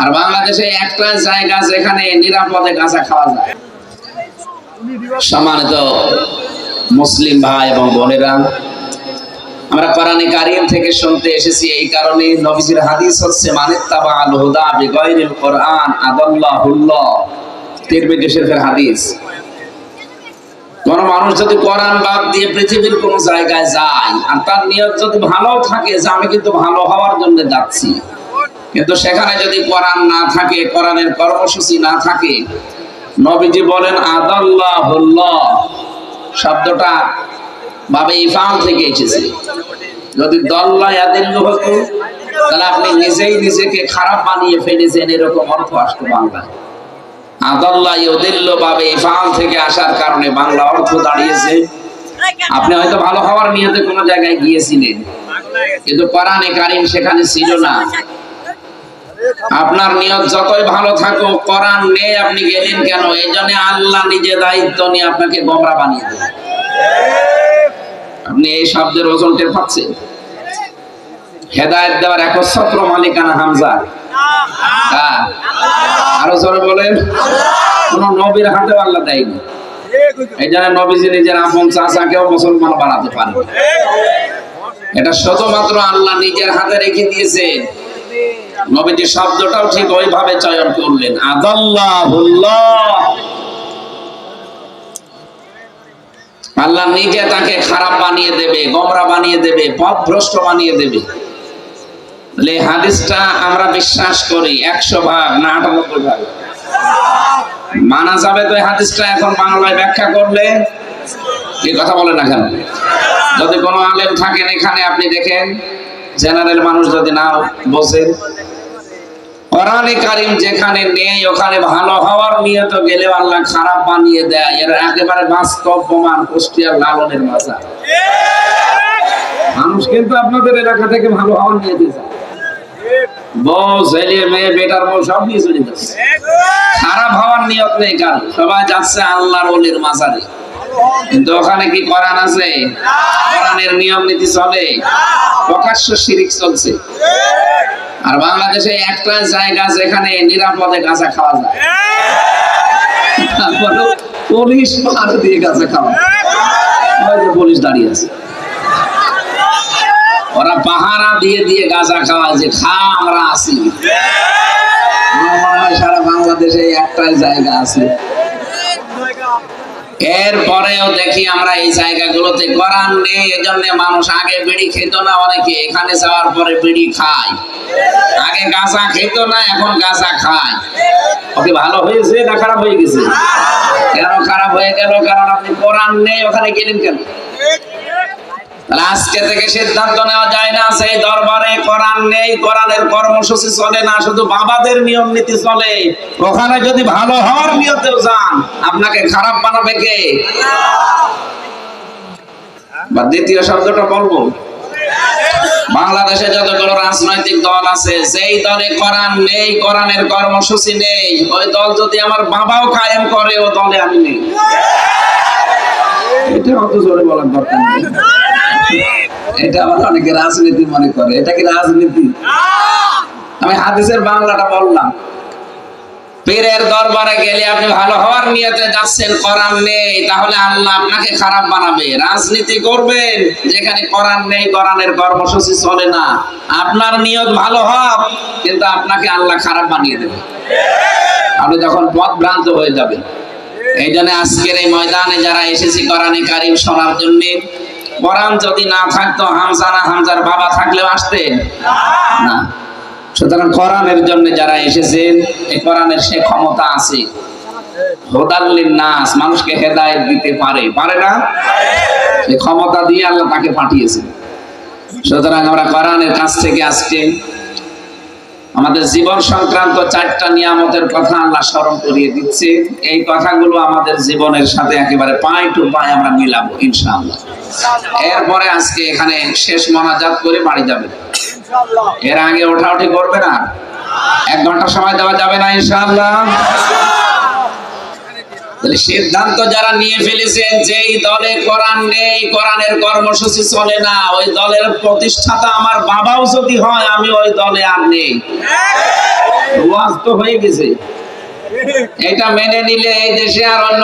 আর বাংলাদেশে একটা জায়গা যেখানে নিরাপদে গাঁজা খাওয়া যায়। সম্মানিত মুসলিম ভাই এবং বোনেরা, আমরা কোরআনে কারীম থেকে শুনতে এসেছি এই কারণে, নবীজির হাদিস হচ্ছে মানিত্তাবাল হুদা বিগাইরিল কোরআন আদাল্লাহুল্লাহ, তিরমিজি শরীফের হাদিস। কোন মানুষ যদি কোরআন বাদ দিয়ে পৃথিবীর কোন জায়গায় যায় আর তার নিয়ত যদি ভালো থাকে যে আমি কিন্তু ভালো হওয়ার জন্য যাচ্ছি, কিন্তু সেখানে যদি কোরআন না থাকে, কোরআনের কর্মসূচি না থাকে, নবীজি বলেন আদাল্লাহুল্লাহ শব্দটা বাবে ইফাল থেকে এসেছে। যদি দল্লা ইয়াদিল্লু হতো তাহলে আপনি নিজেই নিজেকে খারাপ বানিয়ে ফেলেছেন, এরকম অর্থ আসতো বাংলা। আদাল্লা ইয়াদিল্লু বাবে ইফাল থেকে আসার কারণে বাংলা অর্থ দাঁড়িয়েছে আপনি হয়তো ভালো হওয়ার নিয়তে কোনো জায়গায় গিয়েছিলেন, কিন্তু কোরআনে কারীম সেখানে ছিল না। আপনার নিয়ত যতই ভালো থাকুক, কোরআন নেই আপনি গেলেন কেন? এই জন্য আল্লাহ নিজে দায়িত্ব নিয়ে আপনাকে গোমরা বানিয়ে দেন। আপনি এই শব্দের ওজন টের পাচ্ছেন? হেদায়েত দেওয়ার একচ্ছত্র মালিকানা হামজা, আরো জোরে বলেন। কোন নবীর হাতে আল্লাহ দেয়নি। এই জন্য নবীজি নিজের আপন চাচাকেও মুসলমান বানাতে পারেন। এটা শুধুমাত্র আল্লাহ নিজের হাতে রেখে দিয়েছেন। নবীজি শব্দটাও ঠিক ওইভাবে চয়ন করলেন, আদাল্লাহুল্লাহ। আল্লাহ নিজে তাকে খারাপ বানিয়ে দেবে, গোমরা বানিয়ে দেবে, পথভ্রষ্ট বানিয়ে দেবে। এই হাদিসটা আমরা বিশ্বাস করি 100 ভাগ না 98 ভাগ মানা যাবে। তো এই হাদিসটা এখন বাংলায় ব্যাখ্যা করলে এই কথা বলে না কেন? যদি কোনো আলেম থাকেন এখানে, আপনি দেখেন, জেনারেল মানুষ যদি না বোঝেন, কোরআনে কারীম যেখানে নেই ওখানে ভালো হওয়ার নিয়ত গেলে আল্লাহ খারাপ বানিয়ে দেয়। এর একেবারে বাস্তব প্রমাণ কুষ্টিয়ার লালনের মাজার। মানুষ কিন্তু আপনাদের এলাকা থেকে ভালো হওয়ার নিয়তে যায়, বউ ছেলে মেয়ে বেটার বউ সব নিয়ে চলে যাচ্ছে, খারাপ হওয়ার নিয়ত নেই কারণ, সবাই যাচ্ছে আল্লাহর ওলির মাজারে। কিন্তু ওখানে কি কোরআন আছে? কোরআনের নিয়ম নীতি চলে? প্রকাশ্য শিরক চলছে। আর বাংলাদেশে একটা জায়গা যেখানে নিরাপদে গাঁজা খাওয়া যায়, তারপরে পুলিশ পাহাড় দিয়ে গাঁজা খাওয়া, পুলিশ দাঁড়িয়ে আছে, ওরা পাহারা দিয়ে দিয়ে গাঁজা খাওয়ায় যে খা আমরা আছি। সারা বাংলাদেশে একটাই জায়গা আছে। এরপরেও দেখি আমরা এই জায়গাগুলোতে কোরআন নেই, এজন্য মানুষ আগে বিড়ি খেত না, অনেকে এখানে যাওয়ার পরে বিড়ি খায়। আগে গাঁজা খেত না, এখন গাঁজা খায়। ওকে ভালো হয়েছে না খারাপ হয়ে গেছে? কেন খারাপ হয়ে গেল? কারণ আপনি কোরআন নেই ওখানে গেলেন কেন? আজকে থেকে সিদ্ধান্ত নেওয়া যায় না সেই দরবারে কোরআন নেই, কোরআনের কর্মসূচি চলে না, শুধু বাবাদের নিয়ম নীতি চলে। ওখানে যদি ভালো হওয়ার নিয়তেও যান, আপনাকে খারাপ বানাবে কে? বা দ্বিতীয় শব্দটা বলবো, বাংলাদেশে যতগুলো রাজনৈতিক দল আছে, যেই দলে কোরআন নেই, কোরআনের কর্মসূচি নেই, ওই দল যদি আমার বাবাও কায়েম করে, ও দলে আমি নেই। এটা অত জোরে বলার দরকার নেই। এটা আবার অনেকে রাজনীতি মনে করে। এটা কি রাজনীতি? আমি হাদিসের বাংলাটা বললাম। পীরের দরবারে গেলে আপনি ভালো হওয়ার নিয়তে যাচ্ছেন, কোরআন নেই, তাহলে আল্লাহ আপনাকে খারাপ বানাবে। রাজনীতি করবেন যেখানে কোরআন নেই, কোরআনের কর্মসূচি চলে না, আপনার নিয়ত ভালো হোক, কিন্তু আপনাকে আল্লাহ খারাপ বানিয়ে দেবে। আপনি যখন পথ ভ্রান্ত হয়ে যাবেন। এই জন্য আজকের এই ময়দানে যারা এসেছি কোরআনে কারীম শোনার জন্য, কোরআন যদি না থাকতো, হামজা না হামজার বাবা থাকলেও আসতেন না। সুতরাং কোরআনের জন্য যারা এসেছেন, এই কোরআনের সে ক্ষমতা আছে, হুদাল্লিন নাস, মানুষকে হেদায়েত দিতে পারে, পারে না? এই ক্ষমতা দিয়ে আল্লাহ তাকে পাঠিয়েছেন। সুতরাং আমরা কোরআনের কাছ থেকে আজকে আমাদের জীবন সংক্রান্ত 4টা নিয়ামতের কথা আল্লাহ স্মরণ করিয়ে দিচ্ছে। এই কথাগুলো আমাদের জীবনের সাথে একেবারে পাই টু পাই আমরা মিলাবো ইনশাআল্লাহ। এরপরে আজকে এখানে শেষ মোনাজাত করে বাড়ি যাবে। এর আগে ওঠাউঠি করবে না, 1 ঘন্টা সময় দেওয়া যাবে না ইনশাআল্লাহ। তাহলে সিদ্ধান্ত যারা নিয়ে ফেলেছেন, যেই দলে কোরআন নেই, কোরআনের কর্মসূচি চলে না, ওই দলের প্রতিষ্ঠাতা আমার বাবাও যদি হয়, আমি ওই দলে আর নেই। ওয়াজ তো হয়ে গেছে। এটা মেনে নিলে এই দেশে আর অন্য